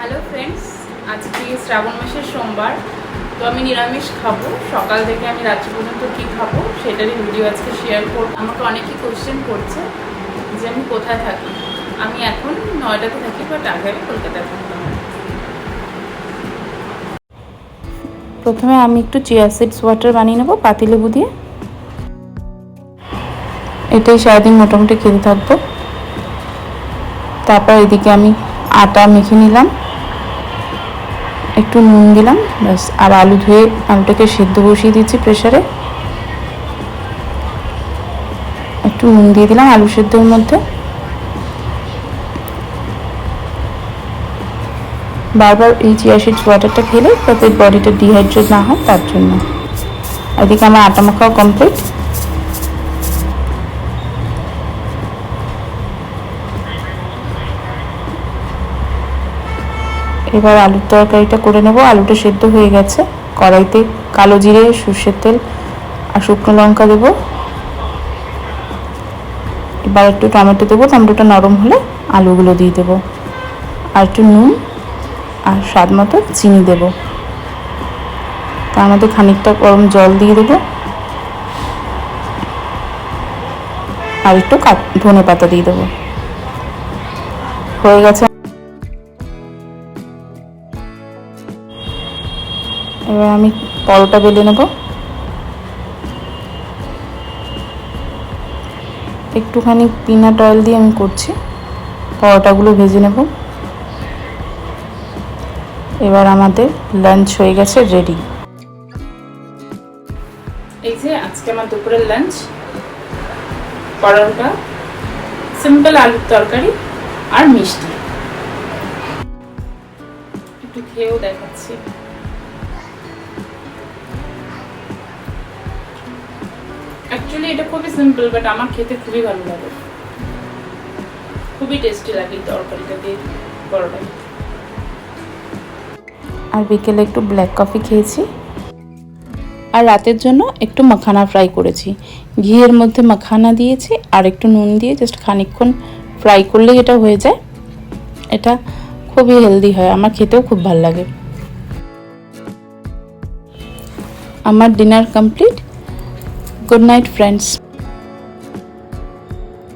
Hello friends, আজকে শ্রাবণ মাসের সোমবার। তো আমি নিরামিষ খাবো। সকাল থেকে আমি রাত্রি পর্যন্ত কী খাবো সেটারই ভিডিও আজকে শেয়ার করব। আমাকে অনেকেই কোয়েশ্চেন করছে যে আমি কোথায় থাকি। আমি এখন নয়ডাতে থাকি, বাট আগে আমি কলকাতায় থাকতাম। প্রথমে আমি একটু চিয়া সিডস ওয়াটার বানিয়ে নেবো পাতিলেবু দিয়ে। এটাই সারাদিন মোটামুটি খেতে থাকবো। তারপর এদিকে আমি আটা মেখে নিলাম, একটু নুন দিলাম, ব্যাস। আর আলু ধুয়ে আলুটাকে সেদ্ধ বসিয়ে দিচ্ছি প্রেসারে। একটু নুন দিয়ে দিলাম আলু সেদ্ধের মধ্যে। বারবার এই চিয়া সিডস ওয়াটারটা খেলে যাতে বডিটা ডিহাইড্রেট না হয় তার জন্য। এদিকে আমার আটা মাখাও কমপ্লিট। এবার আলুর তরকারিটা করে নেব। আলুটা সেদ্ধ হয়ে গেছে। কড়াইতে কালো জিরে, সর্ষের তেল আর শুকনো লঙ্কা দেবো। এবার একটু টমেটো দেবো। টমেটোটা নরম হলে আলুগুলো দিয়ে দেবো, আর একটু নুন আর স্বাদ মতো চিনি দেবো। তার মধ্যে খানিকটা গরম জল দিয়ে দেবো, আর একটু ধনে পাতা দিয়ে দেবো। হয়ে গেছে। এবার আমি পরোটা বেলে নেব। একটুখানি পিনাট অয়েল দিয়ে আমি করছি। পরোটাগুলো ভেজে নেব। এবার আমাদের লাঞ্চ হয়ে গেছে, রেডি। এই যে আজকে আমার দুপুরের লাঞ্চ, পরোটা, সিম্পল আলুর তরকারি আর মিষ্টি। একটু খেয়েও দেখাচ্ছি। অ্যাকচুয়ালি এটা খুবই সিম্পল, বাট আমার খেতে খুবই ভালো লাগে। খুবই টেস্টি লাগে তরকারিটা দিয়ে পরোটা। আর বিকেলে একটু ব্ল্যাক কফি খেয়েছি। আর রাতের জন্য একটু মাখানা ফ্রাই করেছি। ঘিয়ের মধ্যে মাখানা দিয়েছি আর একটু নুন দিয়ে জাস্ট খানিকক্ষণ ফ্রাই করলেই এটা হয়ে যায়। এটা খুবই হেলদি হয়, আমার খেতেও খুব ভালো লাগে। আমার dinner complete. Good night friends.